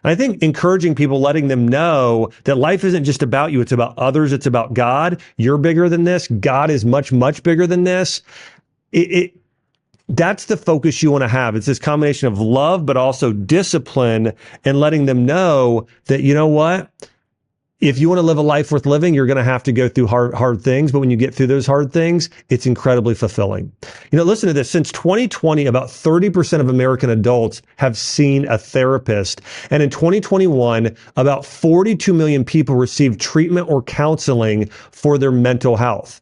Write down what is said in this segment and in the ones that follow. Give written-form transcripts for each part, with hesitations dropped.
And I think encouraging people, letting them know that life isn't just about you. It's about others. It's about God. You're bigger than this. God is much, much bigger than this. That's the focus you want to have. It's this combination of love, but also discipline, and letting them know that, you know what? If you want to live a life worth living, you're going to have to go through hard things. But when you get through those hard things, it's incredibly fulfilling. Listen to this. Since 2020, about 30% of American adults have seen a therapist. And in 2021, about 42 million people received treatment or counseling for their mental health.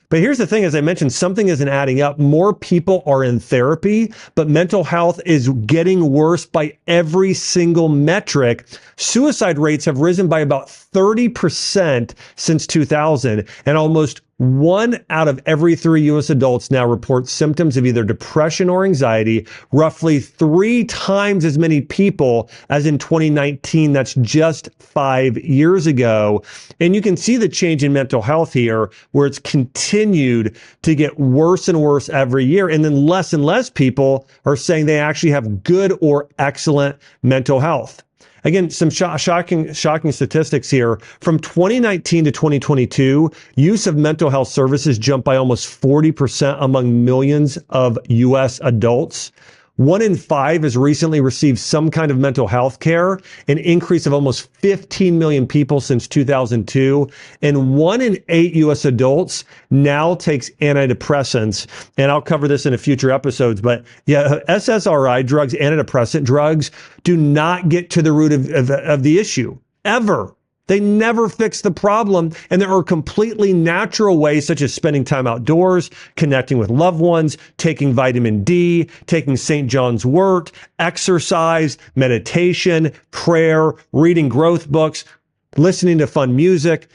But here's the thing, as I mentioned, something isn't adding up. More people are in therapy, but mental health is getting worse by every single metric. Suicide rates have risen by about 30% since 2000, and almost 1 out of every 3 U.S. adults now report symptoms of either depression or anxiety, roughly 3 times as many people as in 2019. That's just 5 years ago. And you can see the change in mental health here, where it's continued to get worse and worse every year. And then less and less people are saying they actually have good or excellent mental health. Again, some shocking statistics here. From 2019 to 2022, use of mental health services jumped by almost 40% among millions of U.S. adults. 1 in 5 has recently received some kind of mental health care, an increase of almost 15 million people since 2002. And 1 in 8 U.S. adults now takes antidepressants. And I'll cover this in a future episodes. But yeah, SSRI drugs, antidepressant drugs, do not get to the root of the issue, ever. They never fix the problem. And there are completely natural ways, such as spending time outdoors, connecting with loved ones, taking vitamin D, taking St. John's wort, exercise, meditation, prayer, reading growth books, listening to fun music.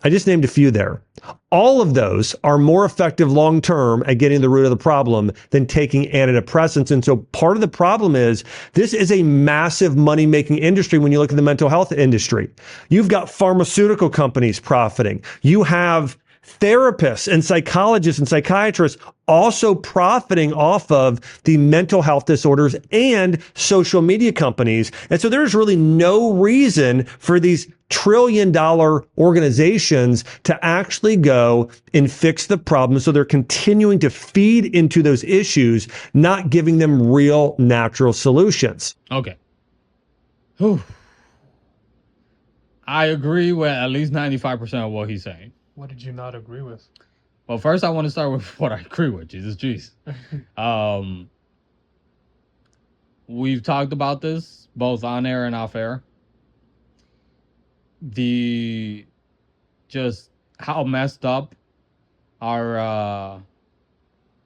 I just named a few there. All of those are more effective long-term at getting to the root of the problem than taking antidepressants. And so part of the problem is this is a massive money-making industry when you look at the mental health industry. You've got pharmaceutical companies profiting. You have therapists and psychologists and psychiatrists also profiting off of the mental health disorders, and social media companies. And so there's really no reason for these trillion-dollar organizations to actually go and fix the problem. So they're continuing to feed into those issues, not giving them real natural solutions. Okay. Whew. I agree with at least 95% of what he's saying. What did you not agree with? Well, first I want to start with what I agree with. Jesus. We've talked about this both on air and off air. Just how messed up are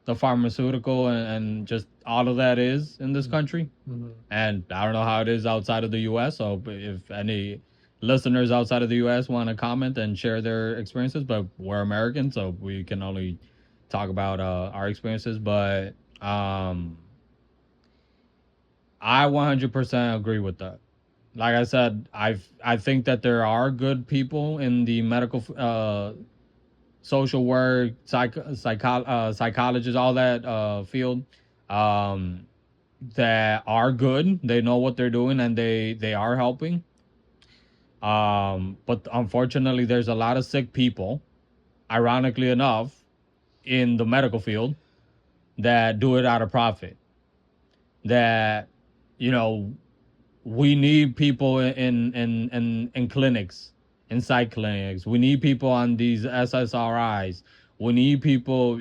the pharmaceutical and just all of that is in this country. Mm-hmm. And I don't know how it is outside of the U.S. So if any listeners outside of the U.S. want to comment and share their experiences, but we're Americans, so we can only talk about our experiences. But I 100% agree with that. Like I said, I think that there are good people in the medical, social work, psychologists, all that field, that are good. They know what they're doing and they are helping. But unfortunately, there's a lot of sick people, ironically enough, in the medical field that do it out of profit. That, we need people in clinics, in psych clinics. We need people on these SSRIs. We need people,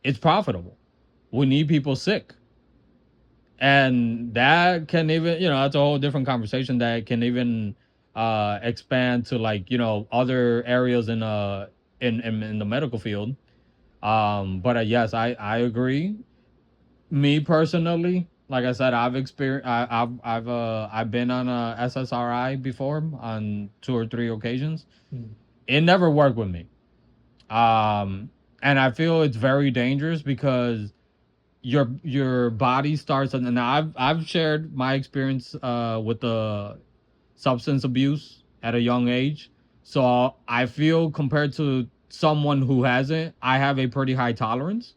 it's profitable. We need people sick. And that can even, that's a whole different conversation that can even expand to other areas in the medical field. But yes, I agree. Me personally, like I said, I've been on a SSRI before on 2 or 3 occasions. It never worked with me. And I feel it's very dangerous because your body starts, and I've shared my experience with the substance abuse at a young age. So I feel compared to someone who hasn't, I have a pretty high tolerance.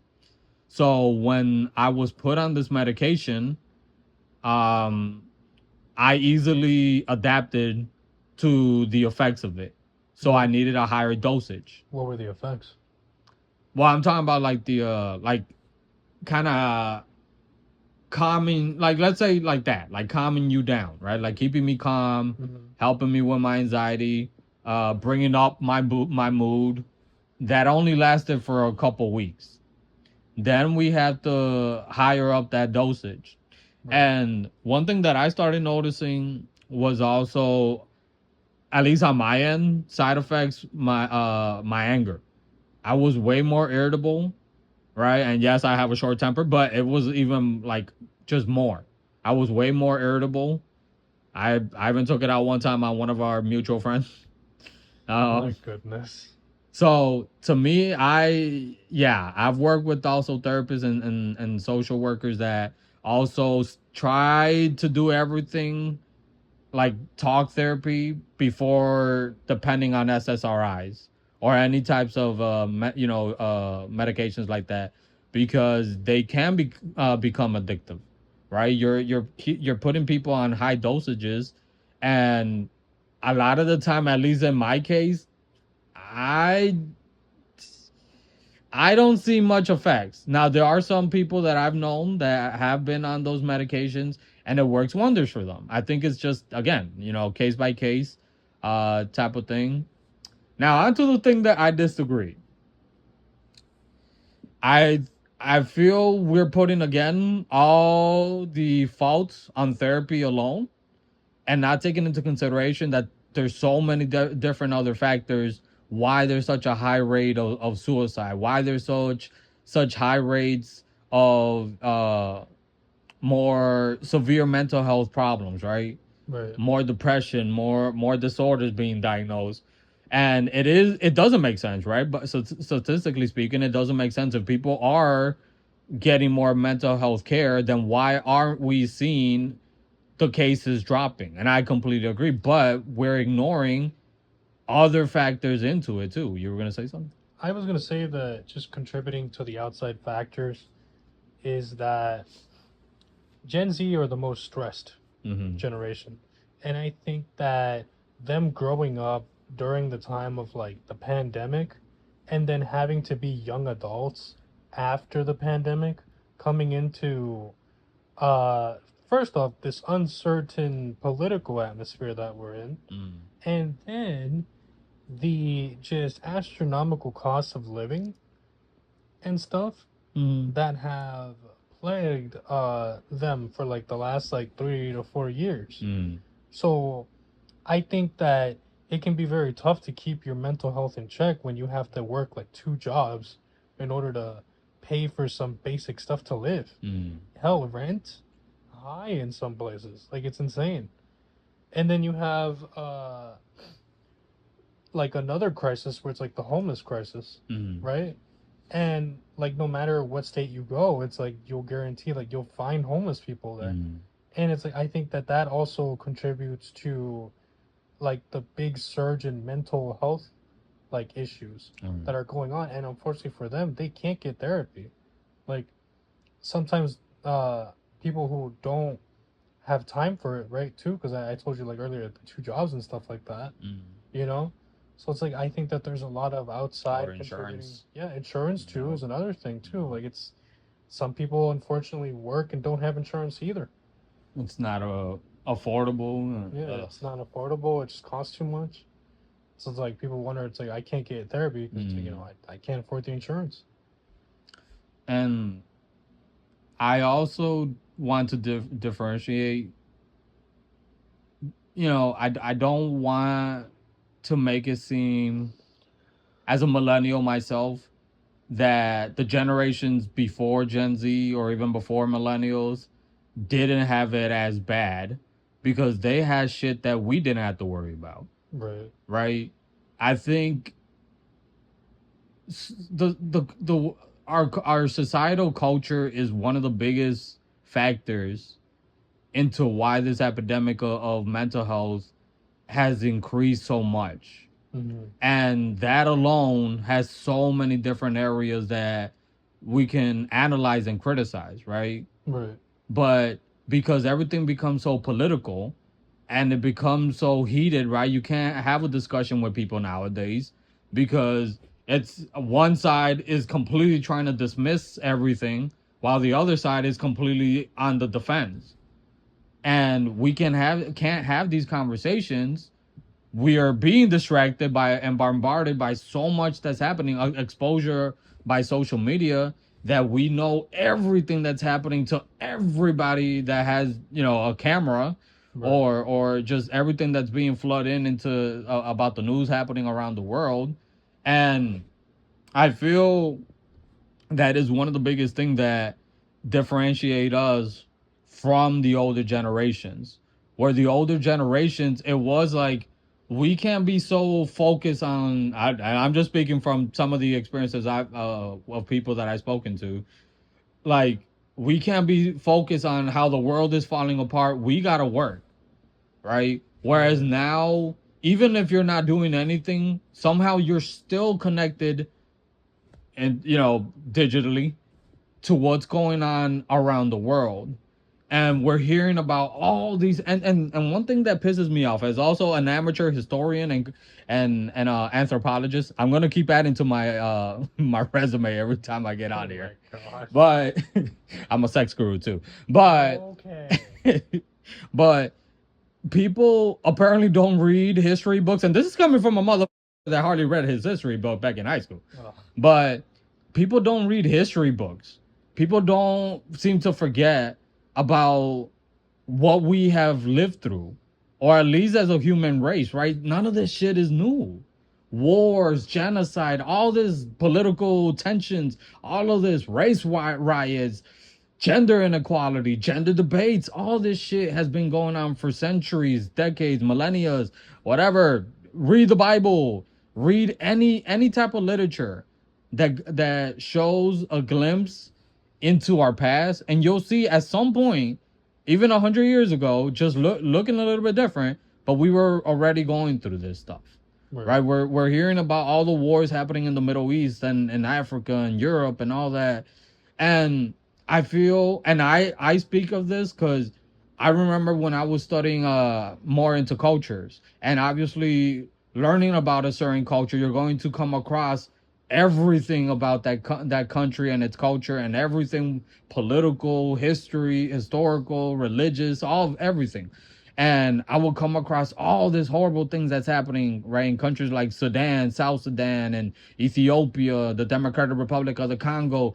So when I was put on this medication, I easily adapted to the effects of it. So I What needed a higher dosage. what were the effects? Well, I'm talking about like the like kind of calming, like let's say like that, like calming you down, right? Like keeping me calm, Mm-hmm. helping me with my anxiety, bringing up my mood. That only lasted for a couple weeks. Then we had to higher up that dosage. Right. And one thing that I started noticing was also, at least on my end, side effects, my anger. I was way more irritable, right? And yes, I have a short temper, but it was even like just more. I was way more irritable. I even took it out one time on one of our mutual friends. My Uh, goodness. so to me, I've worked with also therapists and social workers that also try to do everything like talk therapy before depending on SSRIs or any types of medications like that, because they can become addictive, right? You're putting people on high dosages, and a lot of the time, at least in my case, I I don't see much effects. Now there are some people that I've known that have been on those medications and it works wonders for them. I think it's just again, case by case type of thing. Now onto the thing that I disagree. I I feel we're putting again all the faults on therapy alone and not taking into consideration that there's so many different other factors why there's such a high rate of suicide, why there's such high rates of more severe mental health problems, right? Right. More depression, more disorders being diagnosed. And it doesn't make sense, right? But so statistically speaking, it doesn't make sense. If people are getting more mental health care, then why aren't we seeing the cases dropping? And I completely agree, but we're ignoring other factors into it too. You were gonna say something? I was gonna say that just contributing to the outside factors is that Gen Z are the most stressed Mm-hmm. generation. And I think that them growing up during the time of like the pandemic and then having to be young adults after the pandemic, coming into uh first off this uncertain political atmosphere that we're in, Mm. and then the just astronomical costs of living and stuff Mm. that have plagued them for like the last like 3 to 4 years. Mm. So I think that it can be very tough to keep your mental health in check when you have to work like two jobs in order to pay for some basic stuff to live. Mm. Hell, rent high in some places. Like it's insane. And then you have like another crisis where it's like the homeless crisis, Mm. right? And like no matter what state you go, it's like you'll guarantee like you'll find homeless people there. Mm. And it's like I think that that also contributes to like the big surge in mental health like issues Mm. that are going on, and unfortunately for them they can't get therapy. Like sometimes people who don't have time for it, right, too, because I told you like earlier the two jobs and stuff like that, Mm. you know. So it's like I think that there's a lot of outside Or contributing. insurance. Yeah, insurance too No. is another thing too. Like it's some people unfortunately work and don't have insurance either. It's not affordable. Yeah, it's not affordable. It just costs too much. So it's like people wonder. It's like I can't get therapy because Mm. I can't afford the insurance. And I also want to differentiate. I don't want to make it seem, as a millennial myself, that the generations before Gen Z or even before millennials didn't have it as bad, because they had shit that we didn't have to worry about, Right. right? I think the our societal culture is one of the biggest factors into why this epidemic of mental health has increased so much. Mm-hmm. And that alone has so many different areas that we can analyze and criticize, right? Right. But because everything becomes so political, and it becomes so heated, right? You can't have a discussion with people nowadays because it's one side is completely trying to dismiss everything while the other side is completely on the defense. And we can't have these conversations. We are being distracted by and bombarded by so much that's happening, exposure by social media, that we know everything that's happening to everybody that has, a camera, Right. or just everything that's being flooded into about the news happening around the world. And I feel that is one of the biggest things that differentiate us from the older generations, where the older generations, it was like, we can't be so focused on, I'm just speaking from some of the experiences I've of people that I've spoken to, like, we can't be focused on how the world is falling apart. We gotta work, right? Whereas now, even if you're not doing anything, somehow you're still connected, and digitally, to what's going on around the world. And we're hearing about all these, and one thing that pisses me off, as also an amateur historian and anthropologist. I'm gonna keep adding to my my resume every time I get on here. gosh. But I'm a sex guru too. But Okay. but people apparently don't read history books, and this is coming from a mother that hardly read his history book back in high school. Ugh. But people don't read history books. People don't seem to forget about what we have lived through, or at least as a human race, right? None of this shit is new. Wars, genocide, all this political tensions, all of this race riots, gender inequality, gender debates, all this shit has been going on for centuries, decades, millennia, whatever. Read the Bible, read any type of literature that shows a glimpse into our past, and you'll see at some point, even 100 years ago, just looking a little bit different, but we were already going through this stuff. Right? We're hearing about all the wars happening in the Middle East and in Africa and Europe and all that. And I feel, and I speak of this because I remember when I was studying more into cultures, and obviously learning about a certain culture, you're going to come across everything about that country and its culture, and everything political, history, historical, religious, all of everything. And I will come across all these horrible things that's happening, right, in countries like Sudan, South Sudan, and Ethiopia, the Democratic Republic of the Congo,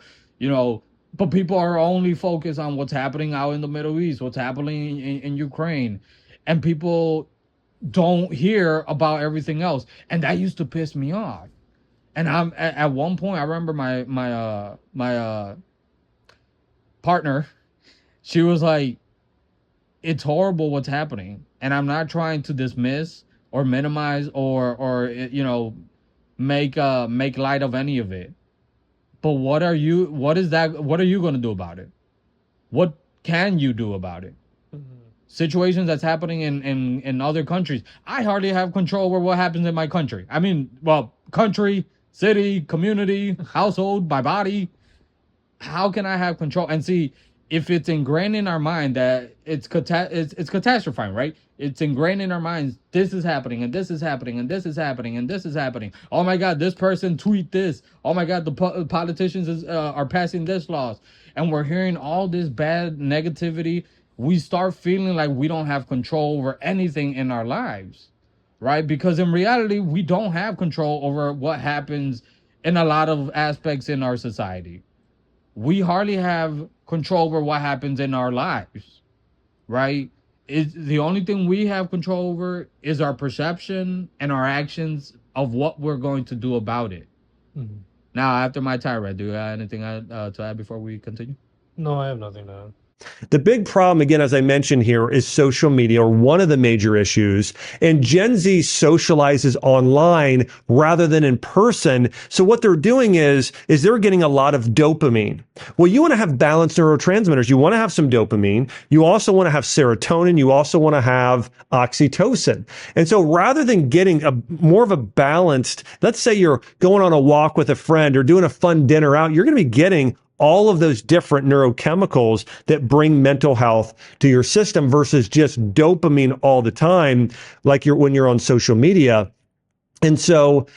but people are only focused on what's happening out in the Middle East, what's happening in Ukraine, and people don't hear about everything else. And that used to piss me off. And I'm at one point, I remember my partner, she was like, it's horrible what's happening, and I'm not trying to dismiss or minimize or make light of any of it. But what are you going to do about it? What can you do about it? Situations that's happening in other countries. I hardly have control over what happens in my country. I mean, well, country, city, community, household, my body. How can I have control? And see, if it's ingrained in our mind that it's catastrophizing, right? It's ingrained in our minds. This is happening, and this is happening, and this is happening, and this is happening. Oh my God, this person tweet this. Oh my God, the politicians are passing this laws, and we're hearing all this bad negativity. We start feeling like we don't have control over anything in our lives, right? Because in reality, we don't have control over what happens in a lot of aspects in our society. We hardly have control over what happens in our lives, right? The only thing we have control over is our perception and our actions of what we're going to do about it. Mm-hmm. Now, after my tirade, do you have anything to add before we continue? No, I have nothing to add. The big problem, again, as I mentioned here, is social media, or one of the major issues. And Gen Z socializes online rather than in person. So what they're doing is they're getting a lot of dopamine. Well, you want to have balanced neurotransmitters. You want to have some dopamine. You also want to have serotonin. You also want to have oxytocin. And so rather than getting more of a balanced, let's say you're going on a walk with a friend or doing a fun dinner out, you're going to be getting all of those different neurochemicals that bring mental health to your system versus just dopamine all the time, like when you're on social media. And so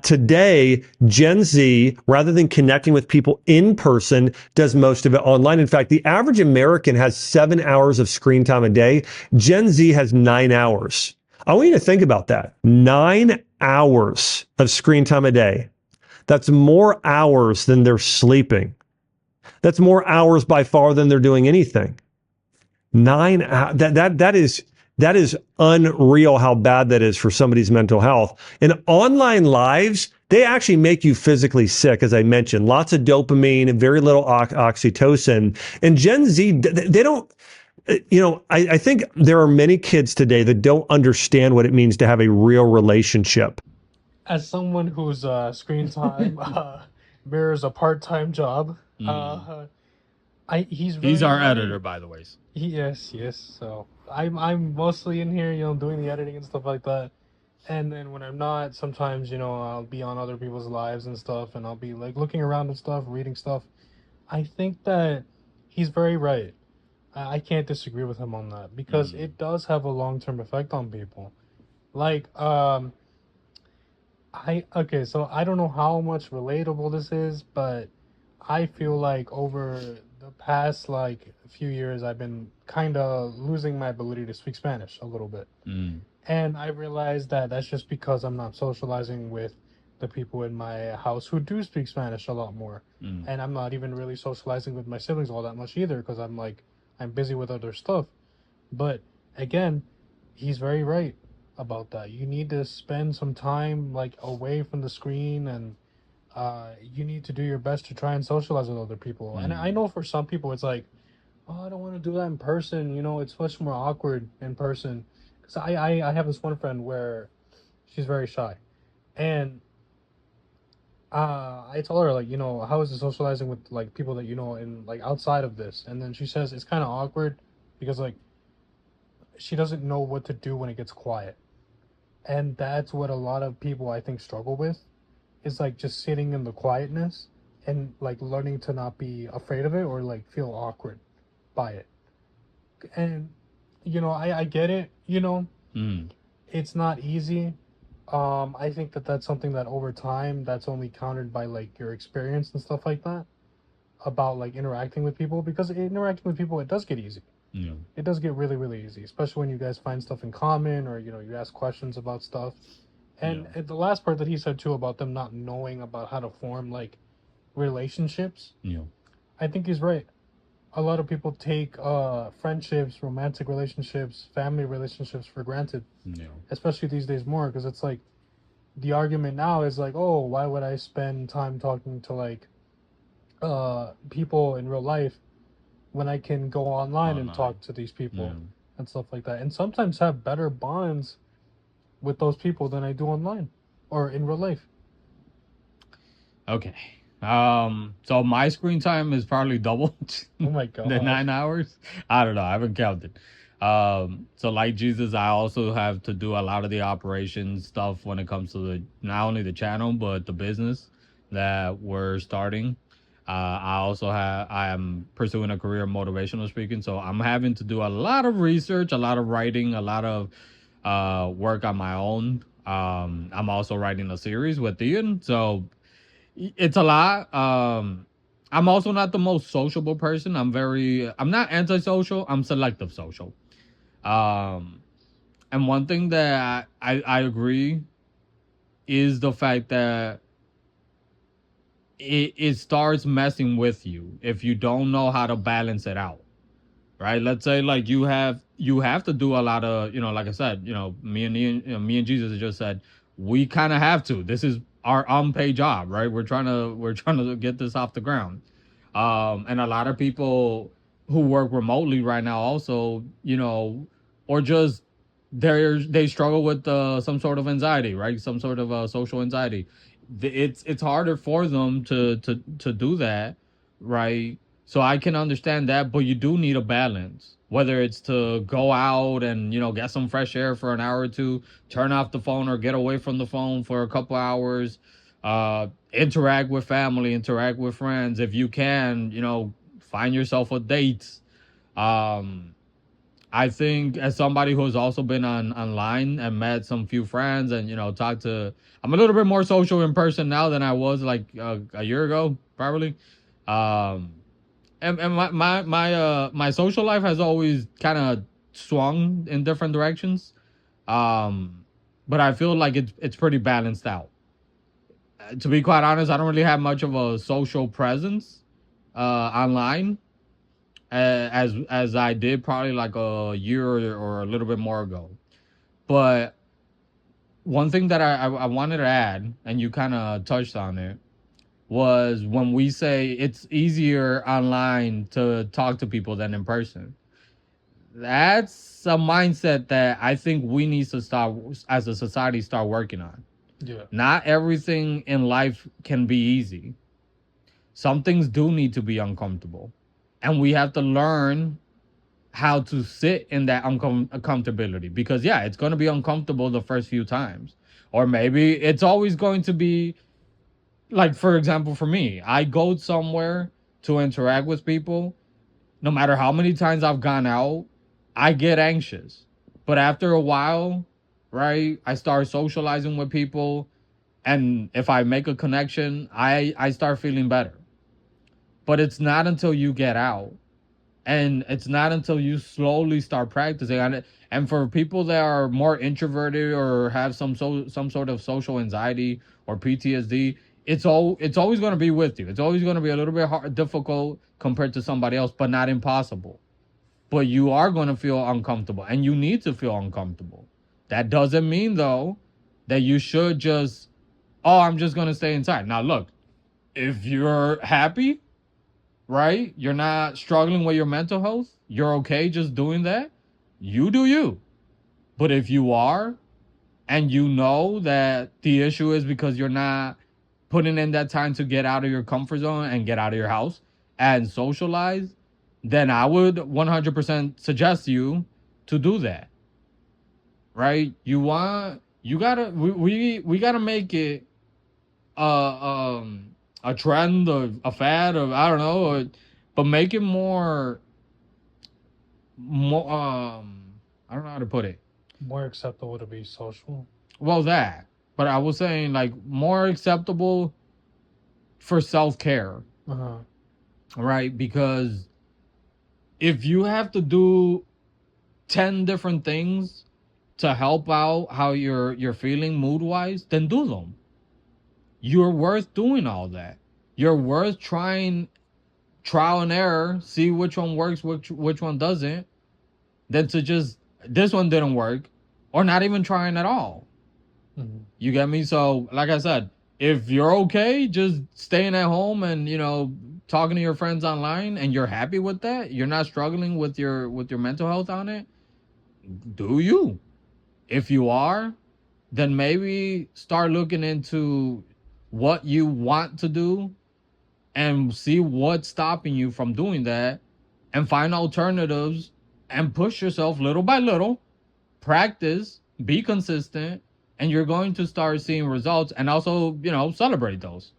today, Gen Z, rather than connecting with people in person, does most of it online. In fact, the average American has 7 hours of screen time a day. Gen Z has 9 hours. I want you to think about that. 9 hours of screen time a day. That's more hours than they're sleeping. That's more hours by far than they're doing anything. 9 hours. That is unreal how bad that is for somebody's mental health. And online lives, they actually make you physically sick, as I mentioned. Lots of dopamine and very little oxytocin. And Gen Z, they don't, I think there are many kids today that don't understand what it means to have a real relationship. As someone whose screen time mirrors a part-time job, he's He's very our right. editor, by the way. Yes, yes. So I'm mostly in here, doing the editing and stuff like that. And then when I'm not, sometimes, I'll be on other people's lives and stuff, and I'll be like looking around and stuff, reading stuff. I think that he's very right. I can't disagree with him on that because it does have a long-term effect on people. Like, so I don't know how much relatable this is, but I feel like over the past like few years, I've been kind of losing my ability to speak Spanish a little bit. And I realized that that's just because I'm not socializing with the people in my house who do speak Spanish a lot more. And I'm not even really socializing with my siblings all that much either because I'm busy with other stuff. But again, he's very right about that. You need to spend some time like away from the screen, and you need to do your best to try and socialize with other people. And I know for some people it's like, oh, I don't want to do that in person. It's much more awkward in person. Because I have this one friend where she's very shy, and I told her, like, how is it socializing with like people that in like outside of this? And then she says it's kind of awkward because like she doesn't know what to do when it gets quiet. And that's what a lot of people I think struggle with, is like just sitting in the quietness and like learning to not be afraid of it or like feel awkward by it. And I get it, it's not easy. I think that that's something that over time that's only countered by like your experience and stuff like that, about like interacting with people, because interacting with people, it does get easy. Yeah. It does get really, really easy, especially when you guys find stuff in common, or you ask questions about stuff. And the last part that he said too about them not knowing about how to form like relationships, Yeah. I think he's right. A lot of people take friendships, romantic relationships, family relationships for granted, Yeah. especially these days more, because it's like the argument now is like, oh, why would I spend time talking to like people in real life when I can go online and talk to these people and stuff like that, and sometimes have better bonds with those people than I do online or in real life. Okay. So my screen time is probably double Oh my the god. 9 hours. I don't know. I haven't counted. So like Jesus, I also have to do a lot of the operations stuff when it comes to the not only the channel but the business that we're starting. I am pursuing a career in motivational speaking, so I'm having to do a lot of research, a lot of writing, a lot of work on my own. I'm also writing a series with Ian, so it's a lot. I'm also not the most sociable person. I'm not antisocial. I'm selective social. Um, and one thing that I agree is the fact that it starts messing with you if you don't know how to balance it out, right? Let's say like you have to do a lot of, like I said, me and Jesus just said we kind of have to. This is our unpaid job, right? We're trying to get this off the ground. And a lot of people who work remotely right now also, or just they struggle with some sort of anxiety, right? Some sort of social anxiety. It's harder for them to do that, right? So I can understand that, but you do need a balance. Whether it's to go out and get some fresh air for an hour or two, turn off the phone or get away from the phone for a couple hours, Interact with family, interact with friends. If you can, find yourself a date. Um, I think as somebody who's also been on online and met some few friends and talked to, I'm a little bit more social in person now than I was like a year ago, probably. Um, and my social life has always kind of swung in different directions. Um, but I feel like it's pretty balanced out. To be quite honest, I don't really have much of a social presence online as I did probably like a year or a little bit more ago. But one thing that I wanted to add, and you kind of touched on it, was when we say it's easier online to talk to people than in person. That's a mindset that I think we need to start as a society start working on. Yeah. Not everything in life can be easy. Some things do need to be uncomfortable. And we have to learn how to sit in that uncomfortability because, yeah, it's going to be uncomfortable the first few times. Or maybe it's always going to be like, for example, for me, I go somewhere to interact with people. No matter how many times I've gone out, I get anxious. But after a while, right, I start socializing with people. And if I make a connection, I start feeling better. But it's not until you get out, and it's not until you slowly start practicing. And for people that are more introverted or have some sort of social anxiety or PTSD, it's always going to be with you. It's always going to be a little bit difficult compared to somebody else, but not impossible. But you are going to feel uncomfortable, and you need to feel uncomfortable. That doesn't mean though that you should just, oh, I'm just going to stay inside. Now look, if you're happy, right? You're not struggling with your mental health. You're okay just doing that. You do you. But if you are, and you know that the issue is because you're not putting in that time to get out of your comfort zone and get out of your house and socialize, then I would 100% suggest you to do that. Right? We gotta make it a trend or a fad or I don't know, but make it more I don't know how to put it. More acceptable to be social. Well, that, but I was saying like more acceptable for self-care, Uh-huh. right? Because if you have to do 10 different things to help out how you're feeling mood-wise, then do them. You're worth doing all that. You're worth trying trial and error, see which one works, which one doesn't, than to just this one didn't work, or not even trying at all. Mm-hmm. You get me? So, like I said, if you're okay just staying at home and talking to your friends online, and you're happy with that, you're not struggling with your mental health on it, do you? If you are, then maybe start looking into what you want to do and see what's stopping you from doing that, and find alternatives and push yourself little by little. Practice, be consistent, and you're going to start seeing results, and also celebrate those.